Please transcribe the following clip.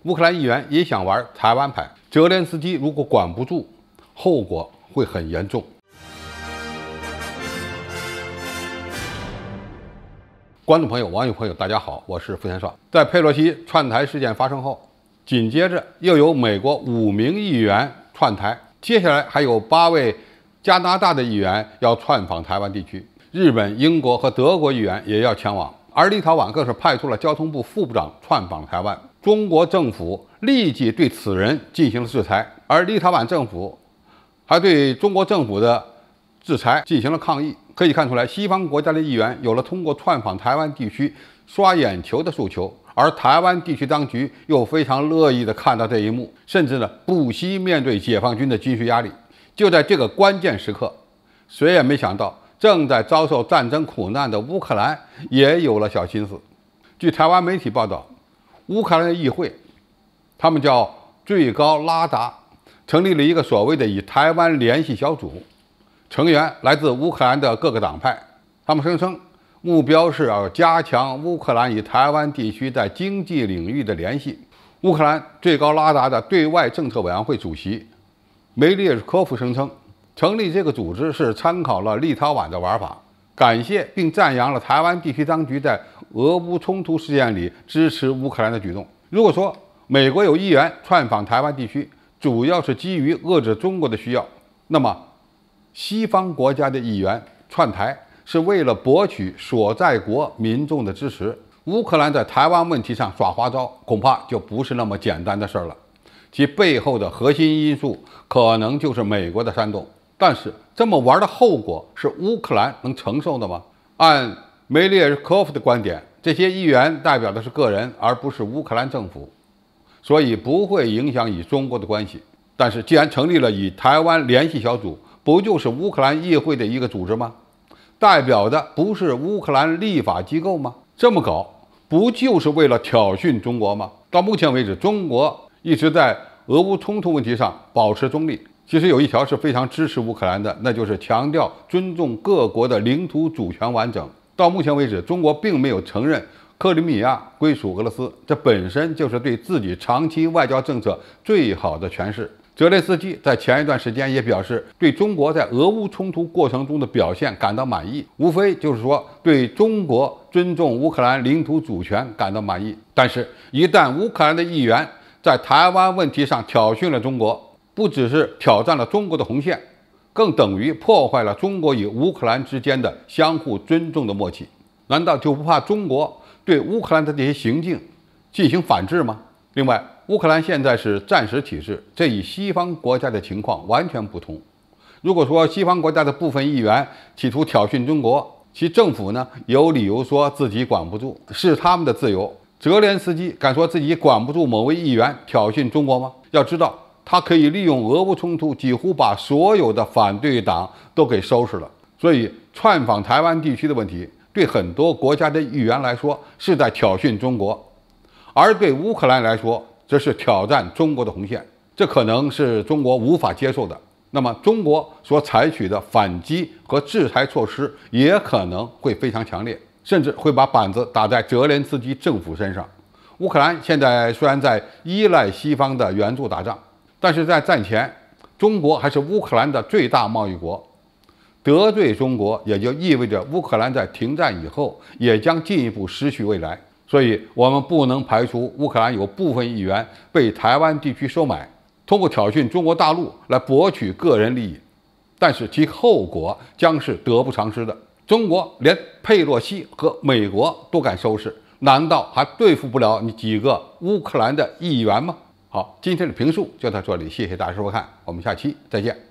乌克兰议员也想玩台湾牌，泽连斯基如果管不住，后果会很严重。观众朋友、网友朋友，大家好，我是付天爽。在佩洛西窜台事件发生后，紧接着又有美国5名议员窜台，接下来还有8位加拿大的议员要窜访台湾地区，日本、英国和德国议员也要前往，而立陶宛更是派出了交通部副部长窜访台湾。中国政府立即对此人进行了制裁，而立陶宛政府还对中国政府的制裁进行了抗议。可以看出来，西方国家的议员有了通过窜访台湾地区刷眼球的诉求，而台湾地区当局又非常乐意地看到这一幕，甚至不惜面对解放军的军事压力。就在这个关键时刻，谁也没想到，正在遭受战争苦难的乌克兰也有了小心思。据台湾媒体报道，乌克兰的议会，他们叫最高拉达，成立了一个所谓的以台湾联系小组，成员来自乌克兰的各个党派。他们声称目标是要加强乌克兰与台湾地区在经济领域的联系。乌克兰最高拉达的对外政策委员会主席梅列日科夫声称，成立这个组织是参考了立陶宛的玩法，感谢并赞扬了台湾地区当局在俄乌冲突事件里支持乌克兰的举动。如果说美国有议员窜访台湾地区主要是基于遏制中国的需要，那么西方国家的议员窜台是为了博取所在国民众的支持。乌克兰在台湾问题上耍花招，恐怕就不是那么简单的事了，其背后的核心因素可能就是美国的煽动。但是这么玩的后果是乌克兰能承受的吗？按梅列日科夫的观点，这些议员代表的是个人，而不是乌克兰政府，所以不会影响与中国的关系。但是既然成立了以台湾联系小组，不就是乌克兰议会的一个组织吗？代表的不是乌克兰立法机构吗？这么搞不就是为了挑衅中国吗？到目前为止，中国一直在俄乌冲突问题上保持中立。其实有一条是非常支持乌克兰的，那就是强调尊重各国的领土主权完整。到目前为止，中国并没有承认克里米亚归属俄罗斯，这本身就是对自己长期外交政策最好的诠释。泽连斯基在前一段时间也表示，对中国在俄乌冲突过程中的表现感到满意，无非就是说对中国尊重乌克兰领土主权感到满意。但是，一旦乌克兰的议员在台湾问题上挑衅了中国，不只是挑战了中国的红线，更等于破坏了中国与乌克兰之间的相互尊重的默契。难道就不怕中国对乌克兰的这些行径进行反制吗？另外，乌克兰现在是战时体制，这与西方国家的情况完全不同。如果说西方国家的部分议员企图挑衅中国，其政府有理由说自己管不住，是他们的自由。泽连斯基敢说自己管不住某位议员挑衅中国吗？要知道，他可以利用俄乌冲突几乎把所有的反对党都给收拾了。所以窜访台湾地区的问题，对很多国家的议员来说是在挑衅中国，而对乌克兰来说则是挑战中国的红线，这可能是中国无法接受的。那么中国所采取的反击和制裁措施也可能会非常强烈，甚至会把板子打在泽连斯基政府身上。乌克兰现在虽然在依赖西方的援助打仗，但是在战前，中国还是乌克兰的最大贸易国，得罪中国也就意味着乌克兰在停战以后也将进一步失去未来。所以我们不能排除乌克兰有部分议员被台湾地区收买，通过挑衅中国大陆来博取个人利益，但是其后果将是得不偿失的。中国连佩洛西和美国都敢收拾，难道还对付不了你几个乌克兰的议员吗？好，今天的评述就到这里，谢谢大家收看，我们下期再见。